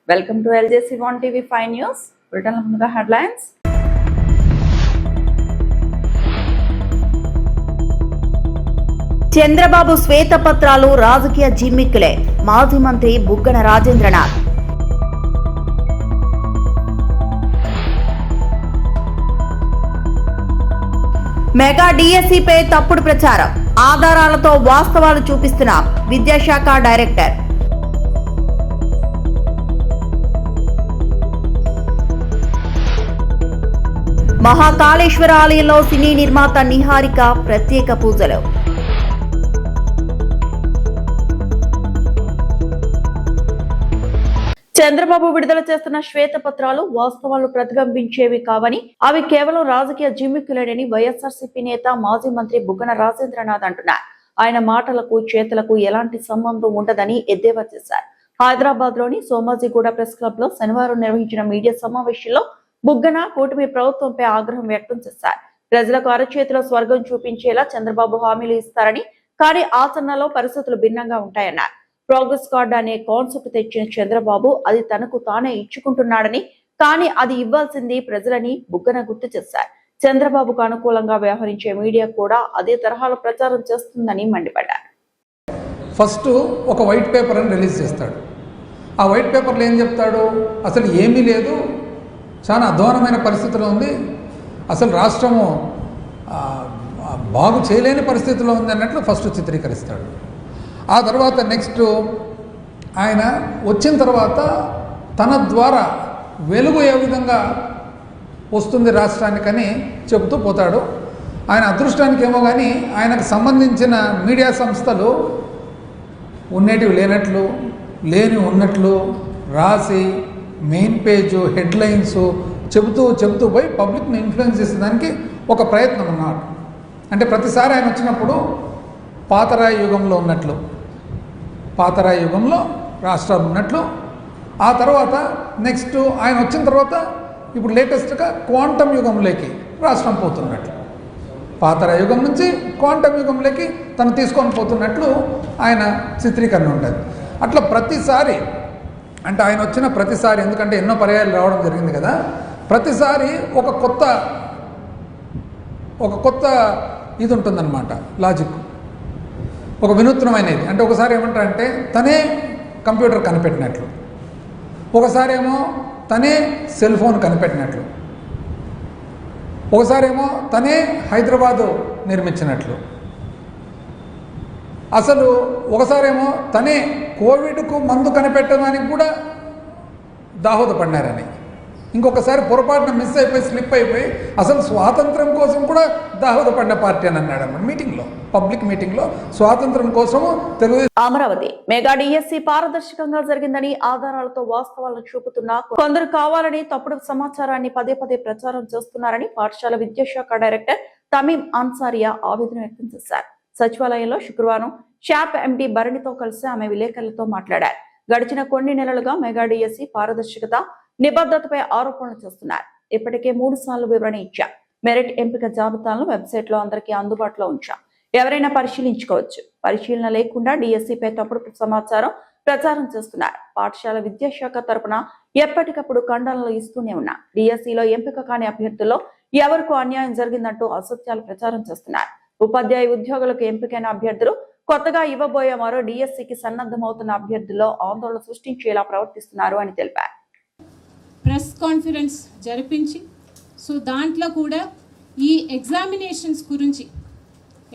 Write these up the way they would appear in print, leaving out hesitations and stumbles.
Welcome to LJC1 TV 5 News. Written on the headlines. Chandrababu శ్వేతపత్రాలు రాజకీయ జిమ్మిక్కులే మాజీ మంత్రి బుగ్గన రాజేంద్రనాథ్. మెగా డిఎస్సిపై తప్పుడు ప్రచారం, ఆధారాలతో వాస్తవాలు చూపిస్తున్న విద్యాశాఖ డైరెక్టర్. మహాకాళేశ్వర ఆలయంలో సినీ నిర్మాత నిహారిక ప్రత్యేక పూజలు. చంద్రబాబు విడుదల చేస్తున్న శ్వేతపత్రాలు వాస్తవాలు ప్రతిబింబించేవి కావని, అవి కేవలం రాజకీయ జిమ్మిక్కులేనని వైఎస్ఆర్సీపీ నేత మాజీ మంత్రి బుగ్గన రాజేంద్రనాథ్ అంటున్నారు. ఆయన మాటలకు చేతలకు ఎలాంటి సంబంధం ఉండదని ఎద్దేవా చేశారు. హైదరాబాద్ లోని సోమాజిగూడ ప్రెస్ క్లబ్ లో శనివారం నిర్వహించిన మీడియా సమావేశంలో బుగ్గన కూటమి ప్రభుత్వంపై ఆగ్రహం వ్యక్తం చేశారు. ప్రజలకు అరచేతిలో స్వర్గం చూపించేలా చంద్రబాబు హామీలు ఇస్తారని, కానీ ఆచరణలో పరిస్థితులు భిన్నంగా ఉంటాయన్నారు. ప్రోగ్రెస్ కార్డు అనే కాన్సెప్ట్ తెచ్చిన చంద్రబాబు అది తనకు తానే ఇచ్చుకుంటున్నాడని, కానీ అది ఇవ్వాల్సింది ప్రజలని బుగ్గన గుర్తు చేశారు. చంద్రబాబుకు అనుకూలంగా వ్యవహరించే మీడియా కూడా అదే తరహాలో ప్రచారం చేస్తుందని మండిపడ్డారు. ఫస్ట్ ఒక వైట్ పేపర్ అని రిలీజ్ చేస్తాడు. ఆ వైట్ పేపర్లో ఏం చెప్తాడు? అసలు ఏమీ లేదు, చాలా అధ్వానమైన పరిస్థితిలో ఉంది, అసలు రాష్ట్రము బాగు చేయలేని పరిస్థితిలో ఉంది అన్నట్లు ఫస్ట్ చిత్రీకరిస్తాడు. ఆ తర్వాత నెక్స్ట్ ఆయన వచ్చిన తర్వాత తన ద్వారా వెలుగు ఏ విధంగా వస్తుంది రాష్ట్రానికని చెబుతూ పోతాడు. ఆయన అదృష్టానికి ఏమో కానీ ఆయనకు సంబంధించిన మీడియా సంస్థలు ఉన్నటివి లేనట్లు, లేని ఉన్నట్లు రాసి మెయిన్ పేజు హెడ్లైన్స్ చెబుతూ పోయి పబ్లిక్ని ఇన్ఫ్లుయెన్స్ చేసేదానికి ఒక ప్రయత్నం అన్నమాట. అంటే ప్రతిసారి ఆయన వచ్చినప్పుడు పాతరాయి యుగంలో ఉన్నట్లు, పాతరాయి యుగంలో రాష్ట్రాలు ఉన్నట్లు, ఆ తర్వాత నెక్స్ట్ ఆయన వచ్చిన తర్వాత ఇప్పుడు లేటెస్ట్గా క్వాంటమ్ యుగంలోకి రాష్ట్రం పోతున్నట్లు, పాతరాయి యుగం నుంచి క్వాంటమ్ యుగంలోకి తను తీసుకొని పోతున్నట్లు ఆయన చిత్రీకరణ ఉంటుంది. అట్లా ప్రతిసారి అంటే ఆయన వచ్చిన ప్రతిసారి, ఎందుకంటే ఎన్నో పర్యాయాలు రావడం జరిగింది కదా, ప్రతిసారి ఒక కొత్త ఇది ఉంటుందన్నమాట, లాజిక్, ఒక వినూత్నమైనది. అంటే ఒకసారి ఏమంటారంటే తనే కంప్యూటర్ కనిపెట్టినట్లు, ఒకసారి ఏమో తనే సెల్ ఫోన్ కనిపెట్టినట్లు, ఒకసారి ఏమో తనే హైదరాబాదు నిర్మించినట్లు, అసలు ఒకసారేమో తనే కోవిడ్కు మందు కనిపెట్టడానికి కూడా దాహోదపడినారని, ఇంకొకసారి పొరపాటున మిస్ అయిపోయి స్లిప్ అయిపోయి అసలు స్వాతంత్రం కోసం కూడా దాహోదపడిన పార్టీ అని అన్నాడు అన్నమాట మీటింగ్లో, పబ్లిక్ మీటింగ్లో. స్వాతంత్రం కోసము తెలుగుదేశం. అమరావతి మెగా డిఎస్సి పారదర్శకంగా జరిగిందని, ఆధారాలతో వాస్తవాలను చూపుతున్న కొందరు కావాలని తప్పుడు సమాచారాన్ని పదే ప్రచారం చేస్తున్నారని పాఠశాల విద్యాశాఖ డైరెక్టర్ తమీం అన్సారియా ఆవేదన వ్యక్తం చేశారు. సచివాలయంలో శుక్రవారం షాప్ ఎండీ భరణితో కలిసి ఆమె విలేకరులతో మాట్లాడారు. గడిచిన కొన్ని నెలలుగా మెగా డిఎస్సి పారదర్శకత, నిబద్ధతపై ఆరోపణలు చేస్తున్నారు. ఇప్పటికే 3 సార్లు వివరణ ఇచ్చాం. మెరిట్ ఎంపిక జాబితాలను వెబ్సైట్ లో అందరికీ అందుబాటులో ఉంచాం. ఎవరైనా పరిశీలించుకోవచ్చు. పరిశీలన లేకుండా డిఎస్సిపై తప్పుడు సమాచారం ప్రచారం చేస్తున్నారు. పాఠశాల విద్యాశాఖ తరపున ఎప్పటికప్పుడు ఖండనలు ఇస్తూనే ఉన్నా. డిఎస్సిలో ఎంపిక కాని అభ్యర్థుల్లో ఎవరికూ అన్యాయం జరిగిందంటూ అసత్యాలు ప్రచారం చేస్తున్నారు. ఉపాధ్యాయ ఉద్యోగులకు ఎంపికైన అభ్యర్థులు కొత్తగా ఇవ్వబోయే మరో డిఎస్సికి సన్నద్ధమవుతున్న అభ్యర్థుల్లో ఆందోళన సృష్టించేలా ప్రవర్తిస్తున్నారు అని తెలిపారు. ప్రెస్ కాన్ఫరెన్స్ జరిపించి దాంట్లో కూడా ఈ ఎగ్జామినేషన్స్ గురించి,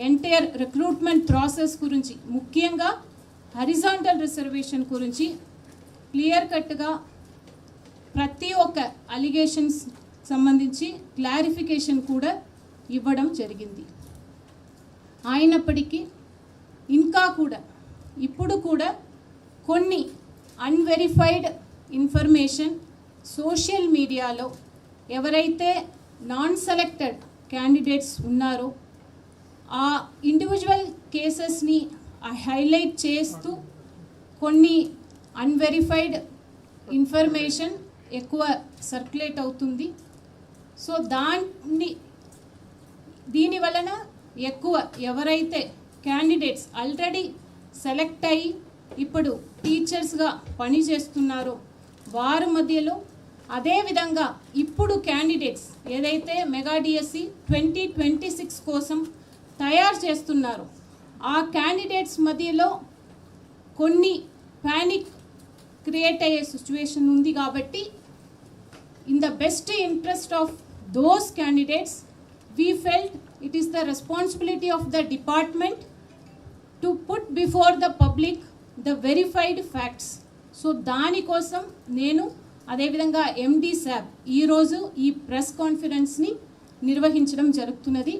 ఎంటైర్ రిక్రూట్మెంట్ ప్రాసెస్ గురించి, ముఖ్యంగా హారిజాంటల్ రిజర్వేషన్ గురించి క్లియర్ కట్గా ప్రతి ఒక్క అలిగేషన్స్ సంబంధించి క్లారిఫికేషన్ కూడా ఇవ్వడం జరిగింది. అయినప్పటికీ ఇంకా కూడా ఇప్పుడు కూడా కొన్ని అన్వెరిఫైడ్ ఇన్ఫర్మేషన్ సోషల్ మీడియాలో ఎవరైతే నాన్ సెలెక్టెడ్ క్యాండిడేట్స్ ఉన్నారో ఆ ఇండివిజువల్ కేసెస్ని హైలైట్ చేస్తూ కొన్ని అన్వెరిఫైడ్ ఇన్ఫర్మేషన్ ఎక్కువ సర్క్యులేట్ అవుతుంది. దీని వలన ఎక్కువ ఎవరైతే క్యాండిడేట్స్ ఆల్రెడీ సెలెక్ట్ అయ్యి ఇప్పుడు టీచర్స్గా పనిచేస్తున్నారో వారి మధ్యలో అదేవిధంగా ఇప్పుడు క్యాండిడేట్స్ ఏదైతే మెగా డిఎస్సి 2026 కోసం తయారు చేస్తున్నారో ఆ క్యాండిడేట్స్ మధ్యలో కొన్ని ప్యానిక్ క్రియేట్ అయ్యే సిచ్యువేషన్ ఉంది కాబట్టి in the best interest of those candidates, we felt it is the responsibility of the department to put before the public the verified facts. So దాని కోసం నేను అదేవిధంగా ఎండి సాబ్ ఈరోజు ఈ ప్రెస్ కాన్ఫరెన్స్ని నిర్వహించడం జరుగుతున్నది.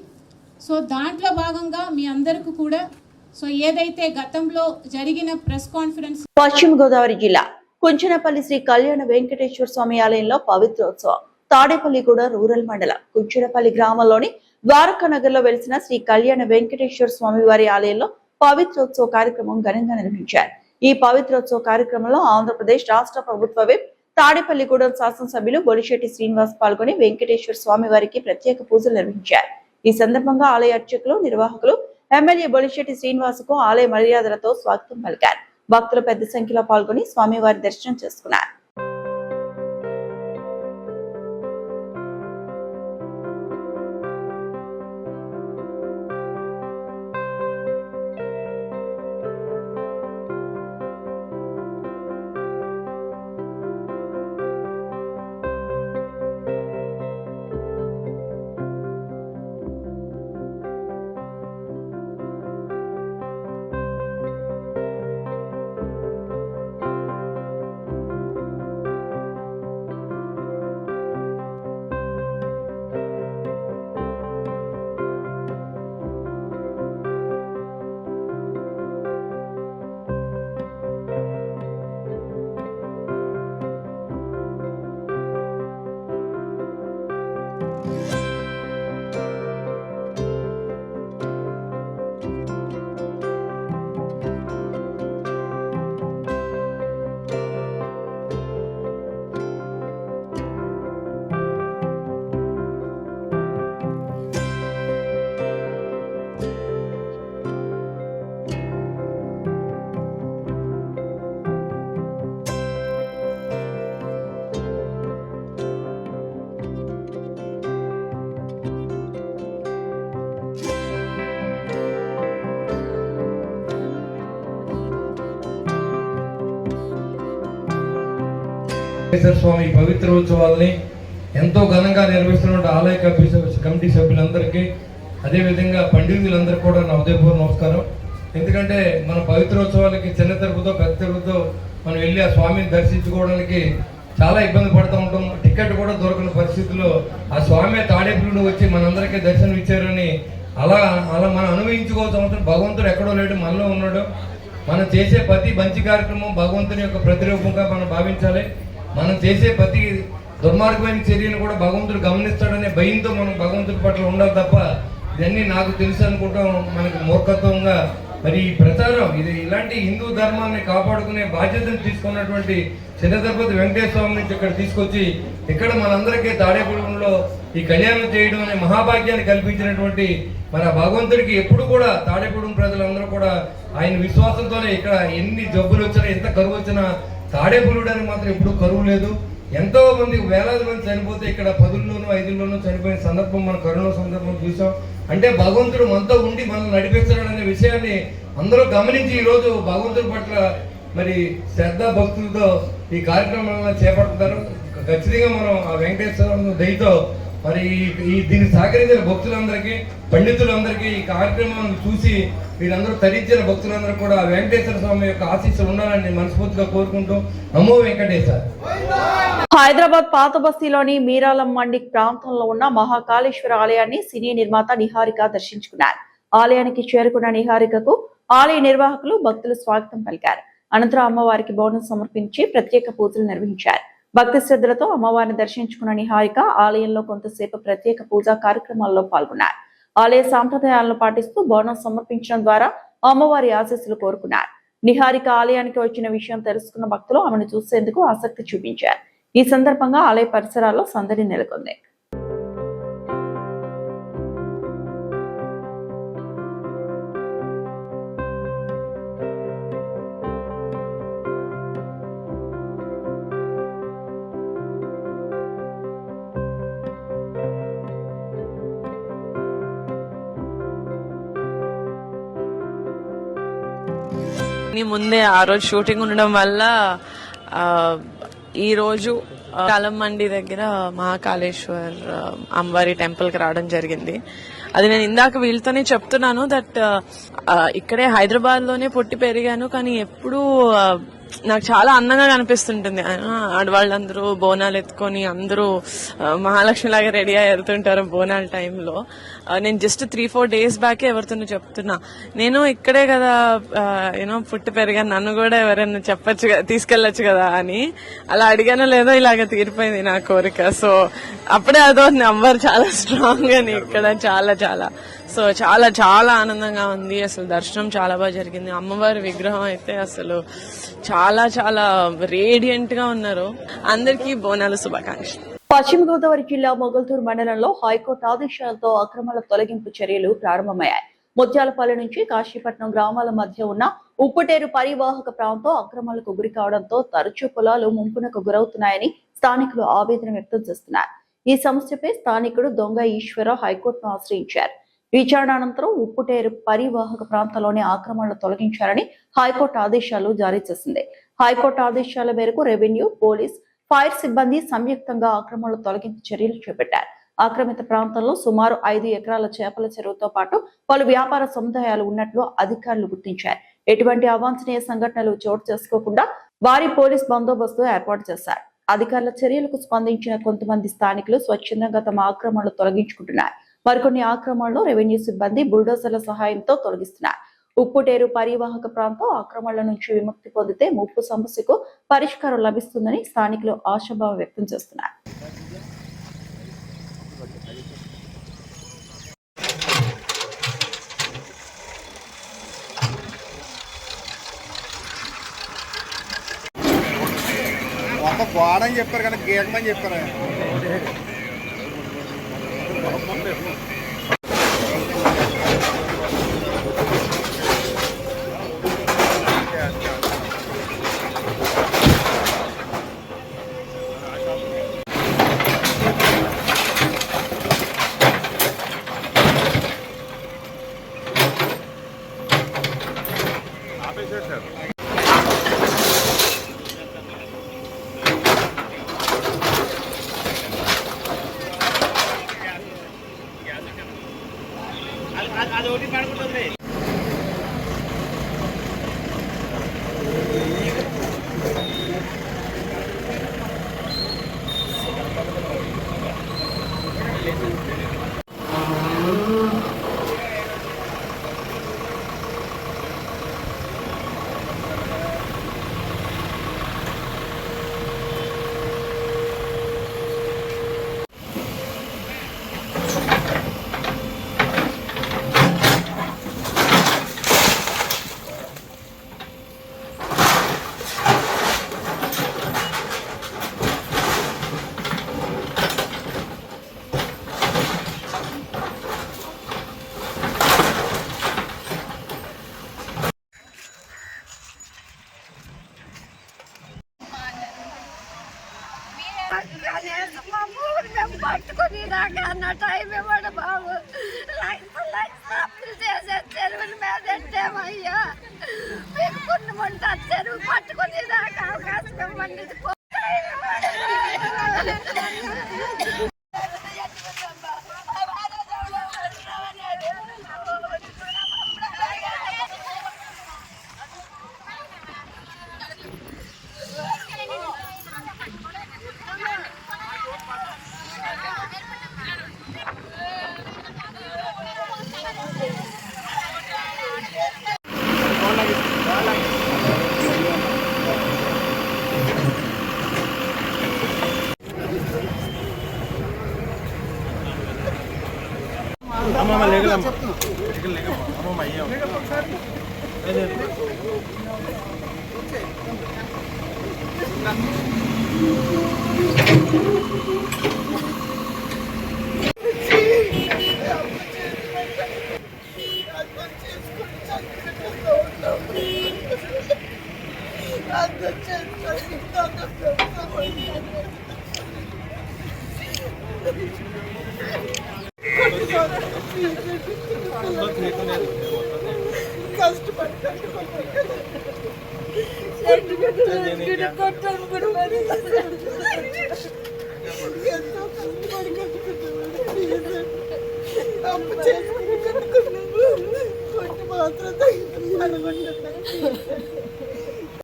సో దాంట్లో భాగంగా మీ అందరికీ కూడా సో ఏదైతే గతంలో జరిగిన ప్రెస్ కాన్ఫరెన్స్ పశ్చిమ గోదావరి జిల్లా కుంచనపల్లి శ్రీ కళ్యాణ వెంకటేశ్వర స్వామి ఆలయంలో పవిత్రోత్సవం. తాడేపల్లిగూడ రూరల్ మండలం కుంచనపల్లి గ్రామంలోని ద్వారకా నగర్ లో వెలిసిన శ్రీ కళ్యాణ వెంకటేశ్వర స్వామి వారి ఆలయంలో పవిత్రోత్సవ కార్యక్రమం ఘనంగా నిర్వహించారు. ఈ పవిత్రోత్సవ కార్యక్రమంలో ఆంధ్రప్రదేశ్ రాష్ట్ర ప్రభుత్వ విప్ తాడేపల్లిగూడెం శాసనసభ్యులు బొలిశెట్టి శ్రీనివాస్ పాల్గొని వెంకటేశ్వర స్వామి వారికి ప్రత్యేక పూజలు నిర్వహించారు. ఈ సందర్భంగా ఆలయ అర్చకులు, నిర్వాహకులు ఎమ్మెల్యే బొలిశెట్టి శ్రీనివాసుకు ఆలయ మర్యాదలతో స్వాగతం పలికారు. భక్తులు పెద్ద సంఖ్యలో పాల్గొని స్వామివారి దర్శనం చేసుకున్నారు. వెంకటేశ్వర స్వామి పవిత్ర ఉత్సవాల్ని ఎంతో ఘనంగా నిర్వహిస్తున్న ఆలయ కమిటీ సభ్యులందరికీ అదేవిధంగా పండితులందరికీ కూడా నా ఉదయపూర్వ నమస్కారం. ఎందుకంటే మన పవిత్రోత్సవాలకి చిన్న తిరుపతితో పెద్ద తిరుపతితో మనం వెళ్ళి ఆ స్వామిని దర్శించుకోవడానికి చాలా ఇబ్బంది పడుతూ ఉంటాం. టికెట్ కూడా దొరకని పరిస్థితుల్లో ఆ స్వామి తాడేపల్లిలో వచ్చి మనందరికీ దర్శనం ఇచ్చారని అలా మనం అనుభవించుకోవచ్చు. భగవంతుడు ఎక్కడో లేడు, మనలో ఉన్నాడు. మనం చేసే ప్రతి మంచి కార్యక్రమం భగవంతుని యొక్క ప్రతిరూపంగా మనం భావించాలి. మనం చేసే ప్రతి దుర్మార్గమైన చర్యను కూడా భగవంతుడు గమనిస్తాడనే భయంతో మనం భగవంతుడి పట్ల ఉండాలి తప్ప ఇవన్నీ నాకు తెలుసు అనుకుంటాం మనకి మూర్ఖత్వంగా. మరి ఈ ప్రచారం ఇది ఇలాంటి హిందూ ధర్మాన్ని కాపాడుకునే బాధ్యతను తీసుకున్నటువంటి చిన్న తిరుపతి వెంకటేశ్వర స్వామి నుంచి ఇక్కడ తీసుకొచ్చి ఇక్కడ మనందరికీ తాడేపల్లిలో ఈ కళ్యాణం చేయడం అనే మహాభాగ్యాన్ని కల్పించినటువంటి మన భగవంతుడికి ఎప్పుడు కూడా తాడేపల్లి ప్రజలందరూ కూడా ఆయన విశ్వాసంతోనే ఇక్కడ ఎన్ని జబ్బులు వచ్చినా ఎంత కరువు వచ్చినా తాడేపల్లిడానికి మాత్రం ఎప్పుడు కరువు లేదు. ఎంతో మంది వేలాది మంది చనిపోతే ఇక్కడ 10లోనూ 5లోనూ చనిపోయిన సందర్భం మన కరోనా సందర్భం చూసాం. అంటే భగవంతుడు మనతో ఉండి మనం నడిపిస్తాడనే విషయాన్ని అందరూ గమనించి ఈరోజు భగవంతుడి పట్ల మరి శ్రద్ధ భక్తులతో ఈ కార్యక్రమాలను చేపడుతున్నారు. ఖచ్చితంగా మనం ఆ వెంకటేశ్వర దయతో మరి ఈ దీన్ని సహకరించిన భక్తులందరికీ, పండితులందరికీ ఈ కార్యక్రమాన్ని చూసి వీరందరూ తరించిన భక్తులందరూ కూడా వెంకటేశ్వర స్వామి యొక్క ఆశీస్సులు ఉండాలని మనస్ఫూర్తిగా కోరుకుంటూ నమో వెంకటేశ్వర. హైదరాబాద్ పాత బస్తీలోని మీరాలం మండి ప్రాంతంలో ఉన్న మహాకాళేశ్వర ఆలయాన్ని సినీ నిర్మాత నిహారిక దర్శించుకున్నారు. ఆలయానికి చేరుకున్న నిహారికకు ఆలయ నిర్వాహకులు, భక్తులు స్వాగతం పలికారు. అనంతరం అమ్మవారికి బోనం సమర్పించి ప్రత్యేక పూజలు నిర్వహించారు. భక్తి శ్రద్ధలతో అమ్మవారిని దర్శించుకున్న నిహారిక ఆలయంలో కొంతసేపు ప్రత్యేక పూజా కార్యక్రమాల్లో పాల్గొన్నారు. ఆలయ సాంప్రదాయాలను పాటిస్తూ బోనం సమర్పించడం ద్వారా అమ్మవారి ఆశీస్సులు కోరుకున్నారు. నిహారిక ఆలయానికి వచ్చిన విషయం తెలుసుకున్న భక్తులు ఆమెను చూసేందుకు ఆసక్తి చూపించారు. ఈ సందర్భంగా ఆలయ పరిసరాల్లో సందడి నెలకొంది. అన్ని ముందే ఆ రోజు షూటింగ్ ఉండడం వల్ల ఈ రోజు కాలం మండి దగ్గర మహాకాళేశ్వర్ అమ్మవారి టెంపుల్ కి రావడం జరిగింది. అది నేను ఇందాక వీళ్ళతోనే చెప్తున్నాను దట్ ఇక్కడే హైదరాబాద్ లోనే పుట్టి పెరిగాను, కానీ ఎప్పుడూ నాకు చాలా అందంగా కనిపిస్తుంటుంది. ఆడవాళ్ళందరూ బోనాలు ఎత్తుకొని అందరూ మహాలక్ష్మి లాగా రెడీ అయ్యి వెళ్తుంటారు బోనాల టైంలో. నేను జస్ట్ 3-4 days బ్యాకే ఎవరితోనో చెప్తున్నా, నేను ఇక్కడే కదా పుట్టి పెరిగాను, నన్ను కూడా ఎవరైనా చెప్పొచ్చు కదా, తీసుకెళ్లొచ్చు కదా అని. అలా అడిగానో లేదో ఇలాగ తీరిపోయింది నా కోరిక. సో అప్పుడే అదో నంబర్ చాలా స్ట్రాంగ్ అని ఇక్కడ చాలా చాలా సో చాలా చాలా ఆనందంగా ఉంది. అసలు దర్శనం చాలా బాగా జరిగింది. అమ్మవారి విగ్రహం అయితే అసలు చాలా చాలా రేడియంట్ గా ఉన్నారు. అందరికీ బోనాలు శుభాకాంక్షలు. పశ్చిమ గోదావరి జిల్లా మొగల్తూరు మండలంలో హైకోర్టు ఆదేశాలతో అక్రమాల తొలగింపు చర్యలు ప్రారంభమయ్యాయి. ముత్యాలపల్లి నుంచి కాశీపట్నం గ్రామాల మధ్య ఉన్న ఉప్పుటేరు పరివాహక ప్రాంతం అక్రమాలకు గురి కావడంతో తరచూ పొలాలు ముంపునకు గురవుతున్నాయని స్థానికులు ఆవేదన వ్యక్తం చేస్తున్నారు. ఈ సమస్యపై స్థానికుడు దొంగ ఈశ్వర హైకోర్టును ఆశ్రయించారు. విచారణ అనంతరం ఉప్పుటేరు పరివాహక ప్రాంతంలోని ఆక్రమణలు తొలగించాలని హైకోర్టు ఆదేశాలు జారీ చేసింది. హైకోర్టు ఆదేశాల మేరకు రెవెన్యూ, పోలీస్, ఫైర్ సిబ్బంది సంయుక్తంగా ఆక్రమణలు తొలగింపు చర్యలు చేపట్టారు. ఆక్రమిత ప్రాంతంలో సుమారు 5 ఎకరాల చేపల చెరువుతో పాటు పలు వ్యాపార సముదాయాలు ఉన్నట్లు అధికారులు గుర్తించారు. ఎటువంటి అవాంఛనీయ సంఘటనలు చోటు చేసుకోకుండా భారీ పోలీస్ బందోబస్తు ఏర్పాటు చేశారు. అధికారుల చర్యలకు స్పందించిన కొంతమంది స్థానికులు స్వచ్ఛందంగా తమ ఆక్రమణలు తొలగించుకుంటున్నారు. మరికొన్ని ఆక్రమణలు రెవెన్యూ సిబ్బంది బుల్డోజర్ల సహాయంతో తొలగిస్తున్నారు. ఉప్పుటేరు పరివాహక ప్రాంతం ఆక్రమణల నుంచి విముక్తి పొందితే ముప్పు సమస్యకు పరిష్కారం లభిస్తుందని స్థానికులు ఆశాభావం వ్యక్తం చేస్తున్నారు. గోడని చెప్పారు కానీ గీకమని చెప్పారు. పట్టుకుని దాకా అన్న టైం ఇవ్వడు బాబు. చేసే చెరువుల మీద ఎట్టేమయ్యా, మీకు పుణ్యమంటే ఆ చెరువు పట్టుకుని దాకా అవకాశం ఇవ్వండి. అమ్మమ్మ లేగలమ్మ అమ్మమ్మ అయ్యా కష్టపడి కొట్టాను కూడా మరి ఎంతో కష్టపడి కట్టుకున్నాను. అప్పు చేసుకుని కట్టుకున్నాము. కొట్టి మాత్రం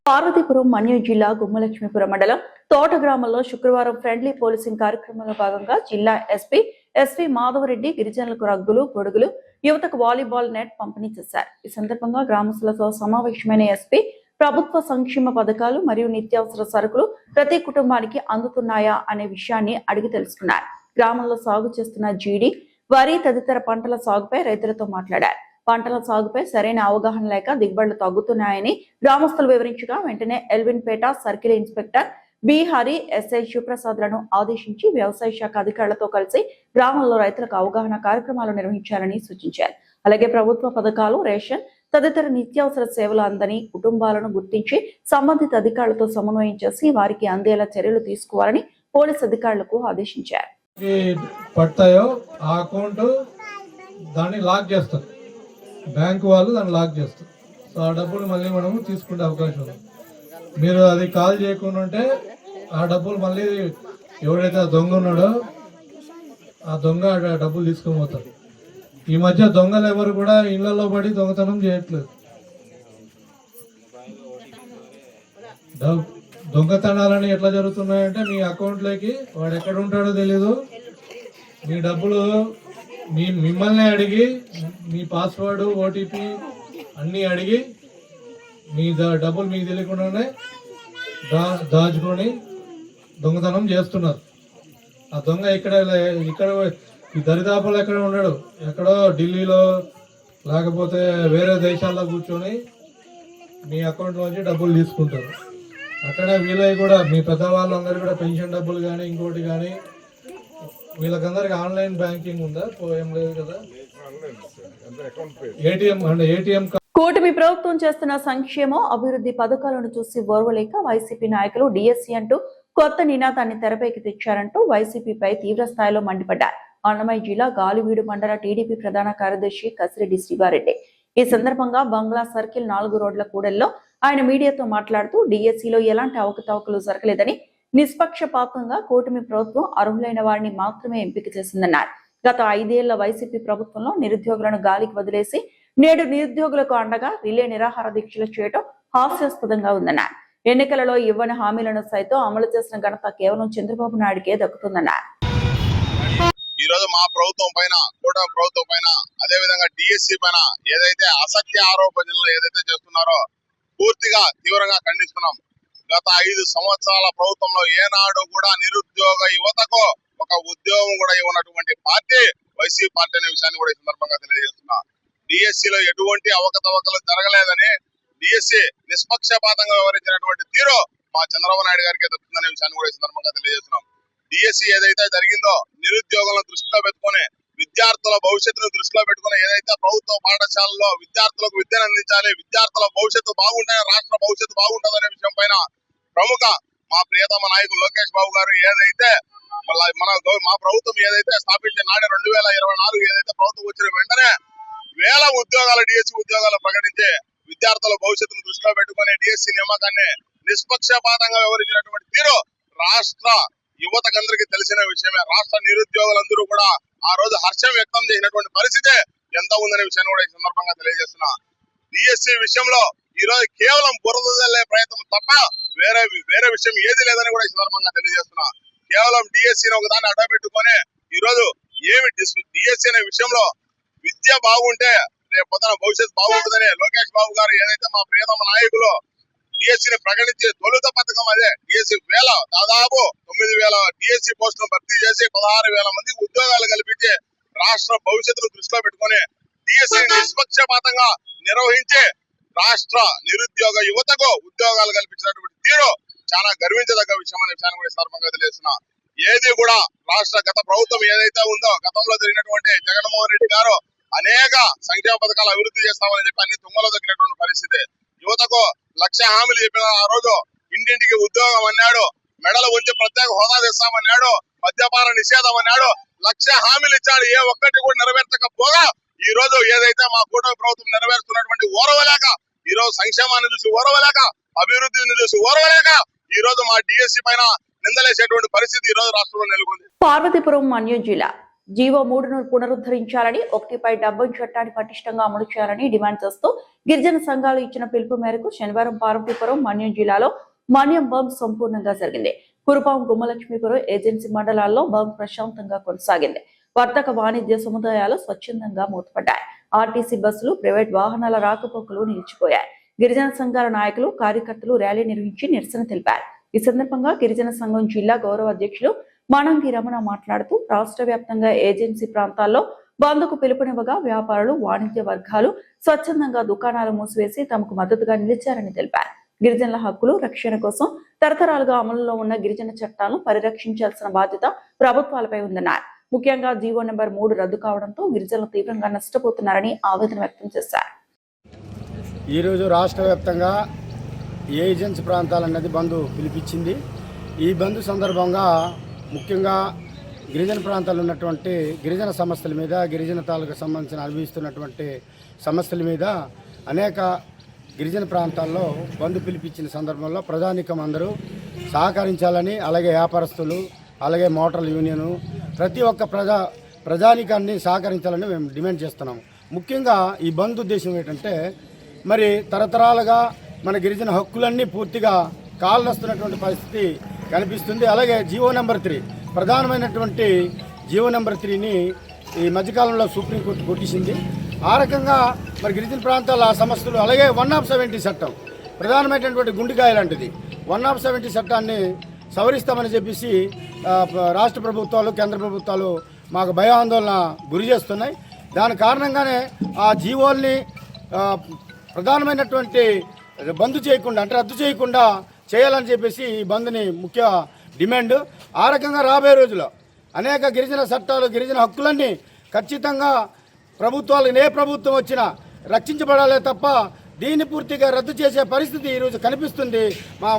పార్వతీపురం మన్యం జిల్లా గుమ్మలక్ష్మీపురం మండలం తోట గ్రామంలో శుక్రవారం ఫ్రెండ్లీ పోలీసింగ్ కార్యక్రమంలో భాగంగా జిల్లా ఎస్పీ మాధవరెడ్డి గిరిజనులకు రగ్గులు, గొడుగులు, యువతకు వాలీబాల్ నెట్ పంపిణీ చేశారు. ఈ సందర్భంగా గ్రామస్తులతో సమావేశమైన ఎస్పీ ప్రభుత్వ సంక్షేమ పథకాలు మరియు నిత్యావసర సరుకులు ప్రతి కుటుంబానికి అందుతున్నాయా అనే విషయాన్ని అడిగి తెలుసుకున్నారు. గ్రామంలో సాగు చేస్తున్న జీడి, వరి తదితర పంటల సాగుపై రైతులతో మాట్లాడారు. పంటల సాగుపై సరైన అవగాహన లేక దిగుబడులు తగ్గుతున్నాయని గ్రామస్తులు వివరించగా వెంటనే ఎల్విన్పేట circle inspector B Hari, SI శివప్రసాద్లను ఆదేశించి వ్యవసాయ శాఖ అధికారులతో కలిసి గ్రామంలో రైతులకు అవగాహన కార్యక్రమాలు నిర్వహించాలని సూచించారు. అలాగే ప్రభుత్వ పథకాలు, రేషన్ తదితర నిత్యావసర సేవలు అందని కుటుంబాలను గుర్తించి సంబంధిత అధికారులతో సమన్వయం చేసి వారికి అందేలా చర్యలు తీసుకోవాలని పోలీసు అధికారులకు ఆదేశించారు. పడతాయో ఆ అకౌంట్ దాన్ని లాక్ చేస్తారు, బ్యాంకు వాళ్ళు దాన్ని లాక్ చేస్తారు. సో ఆ డబ్బులు మళ్ళీ మనము తీసుకునే అవకాశం ఉంది. మీరు అది కాల్ చేయకుండా ఉంటే ఆ డబ్బులు మళ్ళీ ఎవరైతే దొంగ ఉన్నాడో ఆ దొంగ డబ్బులు తీసుకొని పోతారు. ఈ మధ్య దొంగలు ఎవరు కూడా ఇళ్లలో పడి దొంగతనం చేయట్లేదు. దొంగతనాలని ఎట్లా జరుగుతున్నాయంటే మీ అకౌంట్లోకి వాడు ఎక్కడ ఉంటాడో తెలీదు, మీ డబ్బులు మిమ్మల్ని అడిగి మీ పాస్వర్డ్, ఓటీపీ అన్నీ అడిగి మీ డబ్బులు మీకు తెలియకుండానే దాచుకొని దొంగతనం చేస్తున్నారు. ఆ దొంగ ఇక్కడ ఈ దరిదాపులు ఎక్కడ ఉన్నాడు, ఎక్కడో ఢిల్లీలో లేకపోతే వేరే దేశాల్లో కూర్చొని మీ అకౌంట్లోంచి డబ్బులు తీసుకుంటారు. అక్కడ వీళ్ళవి కూడా మీ పెద్దవాళ్ళందరూ కూడా పెన్షన్ డబ్బులు కానీ ఇంకోటి కానీ వీళ్ళకందరికి ఆన్లైన్ బ్యాంకింగ్ ఉందా? ఏం లేదు కదా. ఏటీఎం కూటమి ప్రభుత్వం చేస్తున్న సంక్షేమం, అభివృద్ధి పథకాలను చూసి ఓర్వలేక వైసీపీ నాయకులు డిఎస్సీ అంటూ కొత్త నినాదాన్ని తెరపైకి తెచ్చారంటూ వైసీపీపై తీవ్ర స్థాయిలో మండిపడ్డారు. అన్నమయ్య జిల్లా గాలివీడు మండల టీడీపీ ప్రధాన కార్యదర్శి కసిరెడ్డి శ్రీవారెడ్డి ఈ సందర్భంగా బంగ్లా సర్కిల్ 4 రోడ్ల కూడల్లో ఆయన మీడియాతో మాట్లాడుతూ డిఎస్సీలో ఎలాంటి అవకతవకలు జరగలేదని, నిష్పక్షపాతంగా కూటమి ప్రభుత్వం అర్హులైన వారిని మాత్రమే ఎంపిక చేసిందన్నారు. గత 5 ఏళ్ల వైసీపీ ప్రభుత్వంలో నిరుద్యోగులను గాలికి వదిలేసి నేడు నిరుద్యోగులకు అండగా రిలే నిరాహార దీక్షలు చేయడం హాస్యాస్పదంగా ఉందన్నారు. ఎన్నికలలో ఇవ్వని హామీలను సైతం అమలు చేసిన ఘనత కేవలం చంద్రబాబు నాయుడుకే దక్కుతుందన్నారు. ఈ రోజు మా ప్రభుత్వం పైన, కూటమి ప్రభుత్వం పైన, అదే విధంగా డిఎస్సి పైన ఏదైతే అసత్య ఆరోపణలు ఏదైతే చేస్తున్నారో పూర్తిగా తీవ్రంగా ఖండిస్తున్నాం. గత 5 సంవత్సరాల ప్రభుత్వంలో ఏనాడు కూడా నిరుద్యోగ యువతకు ఒక ఉద్యోగం కూడా ఇవ్వనటువంటి పార్టీ వైసీపీ పార్టీ అనే విషయాన్ని కూడా ఈ సందర్భంగా తెలియజేస్తున్నా. డిఎస్సిలో ఎటువంటి అవకతవకలు జరగలేదని, డిఎస్సి నిష్పక్షపాతంగా వ్యవహరించినటువంటి తీరు మా చంద్రబాబు నాయుడు గారికి దక్కుతుందనే విషయాన్ని కూడా ఈ సందర్భంగా తెలియజేస్తున్నాం. డిఎస్సి ఏదైతే జరిగిందో నిరుద్యోగులను దృష్టిలో పెట్టుకుని, విద్యార్థుల భవిష్యత్తును దృష్టిలో పెట్టుకుని ఏదైతే ప్రభుత్వ పాఠశాలలో విద్యార్థులకు విద్యను అందించాలి, విద్యార్థుల భవిష్యత్తు బాగుంటాయి, రాష్ట్ర భవిష్యత్తు బాగుంటుందనే విషయం పైన ప్రముఖ మా ప్రియతమ నాయకులు లోకేష్ బాబు గారు ఏదైతే మా ప్రభుత్వం ఏదైతే స్థాపించిన నాడే 2024 ఏదైతే ప్రభుత్వం వచ్చిన వెంటనే వేల ఉద్యోగాలు, డిఎస్సి ఉద్యోగాలు ప్రకటించి విద్యార్థుల భవిష్యత్తును దృష్టిలో పెట్టుకుని డిఎస్సి నియామకాన్ని నిష్పక్షపాతంగా వ్యవహరించినటువంటి తీరు రాష్ట్ర యువతకందరికీ తెలిసిన విషయమే. రాష్ట్ర నిరుద్యోగులందరూ కూడా ఆ రోజు హర్షం వ్యక్తం చేసినటువంటి పరిస్థితి ఎంత ఉందనే విషయాన్ని కూడా ఈ సందర్భంగా తెలియజేస్తున్నా. డిఎస్సి విషయంలో ఈ రోజు కేవలం బురదల్లే ప్రయత్నం తప్ప వేరే విషయం ఏది లేదని కూడా ఈ సందర్భంగా తెలియజేస్తున్నా. కేవలం డిఎస్సిని ఒకదాన్ని అడ్డపెట్టుకొని ఈ రోజు ఏమి డిఎస్సి అనే విషయంలో విద్య బాగుంటే రేపు పొద్దున భవిష్యత్తు బాగుంటుందని లోకేష్ బాబు గారు ఏదైతే మా ప్రియతమ నాయకులు డిఎస్సిని ప్రకటించే తొలుత పథకం అదే. డిఎస్సి దాదాపు 9,000 డిఎస్సి పోస్టులను భర్తీ చేసి 16,000 మందికి ఉద్యోగాలు కల్పించి రాష్ట్ర భవిష్యత్తును దృష్టిలో పెట్టుకుని డిఎస్సి నిష్పక్షపాతంగా నిర్వహించి రాష్ట్ర నిరుద్యోగ యువతకు ఉద్యోగాలు కల్పించినటువంటి తీరు చాలా గర్వించదగ్గ విషయం అనే విషయాన్ని కూడా సందర్భంగా తెలియజేస్తున్నా. ఏది కూడా రాష్ట్ర గత ప్రభుత్వం ఏదైతే ఉందో గతంలో జరిగినటువంటి జగన్మోహన్ రెడ్డి గారు అనేక సంక్షేమ పథకాలు అభివృద్ధి చేస్తామని చెప్పి అన్ని తుంగలో దక్కినటువంటి పరిస్థితి. యువతకు 1,00,000 హామీలు చెప్పిన ఆ రోజు ఇంటింటికి ఉద్యోగం అన్నాడు, మెడలు ఉంచి ప్రత్యేక హోదా తెస్తామన్నాడు, మద్యపాన నిషేధం అన్నాడు, 1,00,000 హామీలు ఇచ్చాడు. ఏ ఒక్కటి కూడా నెరవేర్చకపోగా ఈ రోజు ఏదైతే మా కూటమి ప్రభుత్వం నెరవేరుస్తున్నటువంటి ఓరవలేక, ఈ రోజు సంక్షేమాన్ని చూసి ఓరవలేక, అభివృద్ధిని చూసి ఓరవలేక ఈ రోజు మా డిఎస్సి పైన నిందలేసేటువంటి పరిస్థితి ఈ రోజు రాష్ట్రంలో నెలకొంది. పార్వతీపురం మన్యం జిల్లా జీవో 3ను పునరుద్ధరించాలని 1/70 చట్టాన్ని పటిష్టంగా అమలు చేయాలని డిమాండ్ చేస్తూ గిరిజన సంఘాలు ఇచ్చిన పిలుపు మేరకు శనివారం పార్వతీపురం మన్యం జిల్లాలో మన్యం బంద్ సంపూర్ణంగా జరిగింది. కురుపాం, గుమ్మలక్ష్మీపురం ఏజెన్సీ మండలాల్లో బంద్ ప్రశాంతంగా కొనసాగింది. వర్తక వాణిజ్య సముదాయాలు స్వచ్ఛందంగా మూతపడ్డాయి. ఆర్టీసీ బస్సులు, ప్రైవేట్ వాహనాల రాకపోకలు నిలిచిపోయాయి. గిరిజన సంఘాల నాయకులు, కార్యకర్తలు ర్యాలీ నిర్వహించి నిరసన తెలిపారు. ఈ సందర్భంగా గిరిజన సంఘం జిల్లా గౌరవ అధ్యక్షులు మనంగి రమణ మాట్లాడుతూ రాష్ట్ర వ్యాప్తంగా ఏజెన్సీ ప్రాంతాల్లో బంద్కు పిలుపునివ్వగా వ్యాపారులు, వాణిజ్య వర్గాలు స్వచ్ఛందంగా దుకాణాలు మూసివేసి తమకు మద్దతుగా నిలిచారని తెలిపారు. గిరిజనుల హక్కులు రక్షణ కోసం తరతరాలుగా అమలులో ఉన్న గిరిజన చట్టాలను పరిరక్షించాల్సిన బాధ్యత ప్రభుత్వాలపై ఉందన్నారు. ముఖ్యంగా జీవో నెంబర్ 3 రద్దు కావడంతో గిరిజనులు తీవ్రంగా నష్టపోతున్నారని ఆవేదన వ్యక్తం చేశారు. ఈరోజు రాష్ట్ర వ్యాప్తంగా ఏజెన్సీ ప్రాంతాలన్నది బంద్ పిలిపించింది. ఈ బంద్ సందర్భంగా ముఖ్యంగా గిరిజన ప్రాంతాల్లో ఉన్నటువంటి గిరిజన సమస్యల మీద, గిరిజన తాలూకు సంబంధించిన అనుభవిస్తున్నటువంటి సమస్యల మీద అనేక గిరిజన ప్రాంతాల్లో బంద్ పిలిపించిన సందర్భంలో ప్రజానీకం అందరూ సహకరించాలని, అలాగే వ్యాపారస్తులు, అలాగే మోటార్ల యూనియను, ప్రతి ఒక్క ప్రజానీకాన్ని సహకరించాలని మేము డిమాండ్ చేస్తున్నాము. ముఖ్యంగా ఈ బంద్ ఉద్దేశం ఏంటంటే, మరి తరతరాలుగా మన గిరిజన హక్కులన్నీ పూర్తిగా కాలనొస్తున్నటువంటి పరిస్థితి కనిపిస్తుంది. అలాగే జీవో నెంబర్ 3, ప్రధానమైనటువంటి జీవో నెంబర్ 3ని ఈ మధ్యకాలంలో సుప్రీంకోర్టు కొట్టేసింది. ఆ రకంగా మరి గిరిజన ప్రాంతాల సమస్యలు, అలాగే 170 చట్టం ప్రధానమైనటువంటి గుండెకాయ లాంటిది. 170 చట్టాన్ని సవరిస్తామని చెప్పేసి రాష్ట్ర ప్రభుత్వాలు, కేంద్ర ప్రభుత్వాలు మాకు భయాందోళన గురి చేస్తున్నాయి. దాని కారణంగానే ఆ జీవోల్ని ప్రధానమైనటువంటి బంద్ చేయకుండా, అంటే రద్దు చేయకుండా చేయాలని చెప్పేసి ఈ బంద్ని ముఖ్య డిమాండ్. ఆ రకంగా రాబోయే రోజుల్లో అనేక గిరిజన చట్టాలు, గిరిజన హక్కులన్నీ ఖచ్చితంగా ప్రభుత్వాలు, ఏ ప్రభుత్వం వచ్చినా రక్షించబడాలే తప్ప దీన్ని పూర్తిగా రద్దు చేసే పరిస్థితి ఈరోజు కనిపిస్తుంది.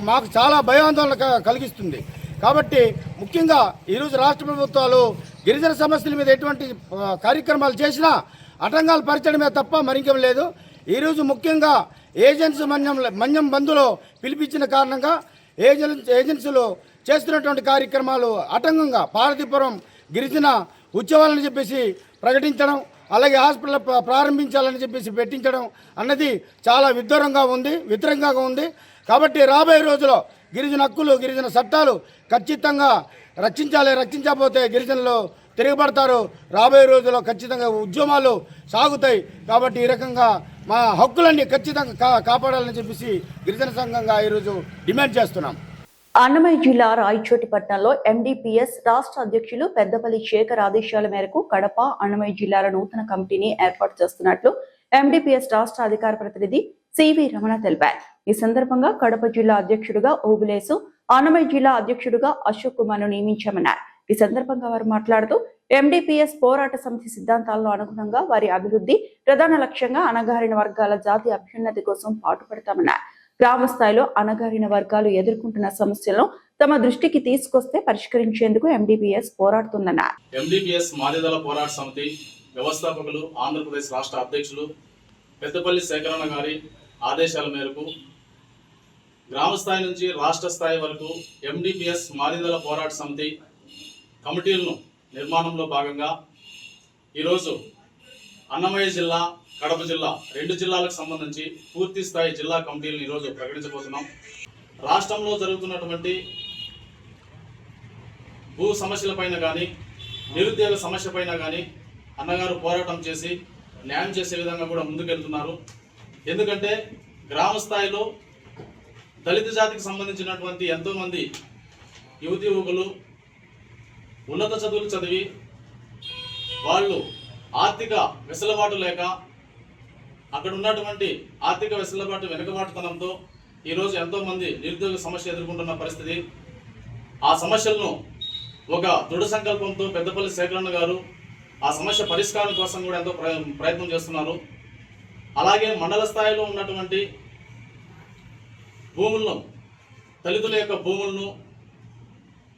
మాకు చాలా భయాందోళన కలిగిస్తుంది. కాబట్టి ముఖ్యంగా ఈరోజు రాష్ట్ర ప్రభుత్వాలు గిరిజన సమస్యల మీద ఎటువంటి కార్యక్రమాలు చేసినా ఆటంకాలు పరిచడమే తప్ప మరింకేం లేదు. ఈరోజు ముఖ్యంగా ఏజెన్సీ మన్యం బంద్లో పిలిపించిన కారణంగా ఏజెన్సీలు చేస్తున్నటువంటి కార్యక్రమాలు ఆటంకంగా పార్వతీపురం గిరిజన ఉత్సవాలని చెప్పేసి ప్రకటించడం, అలాగే హాస్పిటల్ ప్రారంభించాలని చెప్పేసి పెట్టించడం అన్నది చాలా వ్యతిరేకంగా ఉంది. కాబట్టి రాబోయే రోజుల్లో గిరిజన హక్కులు, గిరిజన చట్టాలు ఖచ్చితంగా రక్షించకపోతే గిరిజనులు తిరగబడతారు. రాబోయే రోజుల్లో ఖచ్చితంగా ఉద్యమాలు సాగుతాయి. కాబట్టి ఈ రకంగా మా హక్కులన్నీ ఖచ్చితంగా కాపాడాలని చెప్పేసి గిరిజన సంఘంగా ఈరోజు డిమాండ్ చేస్తున్నాం. అన్నమయ్య జిల్లా రాయచోటిపట్నంలో ఎండిపిఎస్ రాష్ట్ర అధ్యక్షులు పెద్దపల్లి శేఖర్ ఆదేశాల మేరకు కడప, అన్నమయ్య జిల్లాల నూతన కమిటీని ఏర్పాటు చేస్తున్నట్లు ఎండిపిఎస్ రాష్ట్ర అధికార ప్రతినిధి సివి రమణ తెలిపారు. ఈ సందర్భంగా కడప జిల్లా అధ్యక్షుడిగా ఓబులేసు, అన్నమయ్య జిల్లా అధ్యక్షుడిగా అశోక్ కుమార్ ను నియమించామన్నారు. ఈ సందర్భంగా వారు మాట్లాడుతూ ఎండిపిఎస్ పోరాట సమితి సిద్ధాంతాల్లో అనుగుణంగా వారి అభివృద్ధి ప్రధాన లక్ష్యంగా అణగారిన వర్గాల జాతి అభ్యున్నతి కోసం పాటుపడతామన్నారు. గ్రామ స్థాయిలో అణగారిన వర్గాలు ఎదుర్కొంటున్న సమస్యలను తమ దృష్టికి తీసుకొస్తే పరిష్కరించేందుకు ఎండిపిఎస్ పోరాడుతుందన్నారు. ఎండిపిఎస్ మాదిదల పోరాట సమితి వ్యవస్థాపకులు, ఆంధ్రప్రదేశ్ రాష్ట్ర అధ్యక్షులు పెద్దపల్లి శేఖరన్న గారి ఆదేశాల మేరకు గ్రామ స్థాయి నుంచి రాష్ట్ర స్థాయి వరకు ఎండిపిఎస్ మాదిదల పోరాట సమితి కమిటీలను నిర్మాణంలో భాగంగా ఈరోజు అన్నమయ్య జిల్లా, కడప జిల్లా 2 జిల్లాలకు సంబంధించి పూర్తి స్థాయి జిల్లా కమిటీలను ఈరోజు ప్రకటించబోతున్నాం. రాష్ట్రంలో జరుగుతున్నటువంటి భూ సమస్యలపైన కానీ, నిరుద్యోగ సమస్య పైన కానీ అన్నగారు పోరాటం చేసి న్యాయం చేసే విధంగా కూడా ముందుకెళ్తున్నారు. ఎందుకంటే గ్రామ స్థాయిలో దళిత జాతికి సంబంధించినటువంటి ఎంతోమంది యువకులు ఉన్నత చదువులు చదివి వాళ్ళు ఆర్థిక వెసులుబాటు లేక, అక్కడ ఉన్నటువంటి ఆర్థిక వెసులుబాటు వెనుకబాటుతనంతో ఈరోజు ఎంతోమంది నిరుద్యోగ సమస్య ఎదుర్కొంటున్న పరిస్థితి. ఆ సమస్యలను ఒక దృఢ సంకల్పంతో పెద్దపల్లి శేఖరన్న గారు ఆ సమస్య పరిష్కారం కోసం కూడా ఎంతో ప్రయత్నం చేస్తున్నారు. అలాగే మండల స్థాయిలో ఉన్నటువంటి భూములను, దళితుల యొక్క భూములను,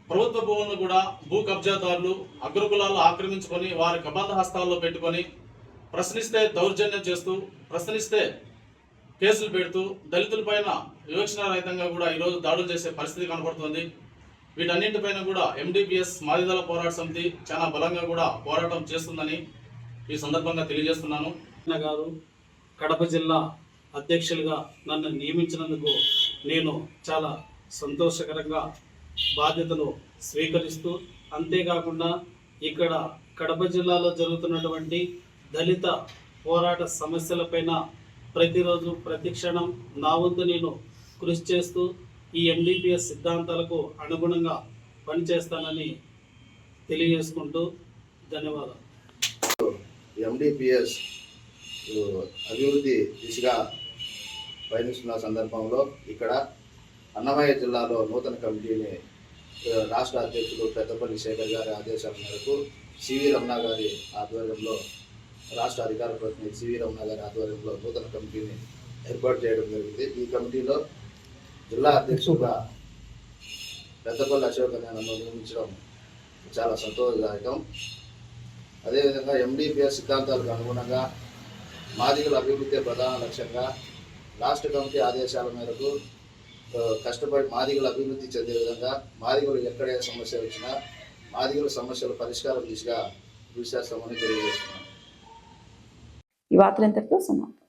ప్రభుత్వ భూములను కూడా భూ కబ్జాదారులు, అగ్రకులాలు ఆక్రమించుకొని వారి కబంధ హస్తాల్లో పెట్టుకొని ప్రశ్నిస్తే దౌర్జన్యం చేస్తూ, ప్రశ్నిస్తే కేసులు పెడుతూ దళితులపైన వివక్షణ రహితంగా కూడా ఈరోజు దాడులు చేసే పరిస్థితి కనపడుతుంది. వీటన్నింటిపైన కూడా ఎండిపిఎస్ మాదిదళ పోరాట సమితి చాలా బలంగా కూడా పోరాటం చేస్తుందని ఈ సందర్భంగా తెలియజేస్తున్నాను. గారు కడప జిల్లా అధ్యక్షులుగా నన్ను నియమించినందుకు నేను చాలా సంతోషకరంగా బాధ్యతలు స్వీకరిస్తూ, అంతేకాకుండా ఇక్కడ కడప జిల్లాలో జరుగుతున్నటువంటి దళిత పోరాట సమస్యలపైన ప్రతిరోజు ప్రతిక్షణం నా వంతు నేను కృషి చేస్తూ ఈ ఎండిపిఎస్ సిద్ధాంతాలకు అనుగుణంగా పనిచేస్తానని తెలియజేసుకుంటూ ధన్యవాదాలు. ఎండిపిఎస్ అభివృద్ధి దిశగా పయనిస్తున్న సందర్భంలో ఇక్కడ అన్నమయ్య జిల్లాలో నూతన కమిటీని రాష్ట్ర అధ్యక్షులు పెద్దపల్లి శేఖర్ గారి ఆదేశాల మేరకు సివి రమణ గారి ఆధ్వర్యంలో, రాష్ట్ర అధికార ప్రతినిధి సివి రమణ గారి ఆధ్వర్యంలో నూతన కమిటీని ఏర్పాటు చేయడం జరిగింది. ఈ కమిటీలో జిల్లా అధ్యక్షులుగా పెద్దపల్లి అశోక్ నన్ను నియమించడం చాలా సంతోషదాయకం. అదేవిధంగా ఎండిపిఎస్ సిద్ధాంతాలకు అనుగుణంగా మాదిగల అభివృద్ధి ప్రధాన లక్ష్యంగా రాష్ట్ర కమిటీ ఆదేశాల మేరకు కష్టపడి మాదిగల అభివృద్ధి చెందే విధంగా మాదిగలు ఎక్కడ ఏ సమస్య వచ్చినా మాదిగల సమస్యల పరిష్కారం దిశగా కృషి చేస్తామని తెలియజేస్తున్నాను. ఈ వార్తలు ఇంతటితో సమాప్తం.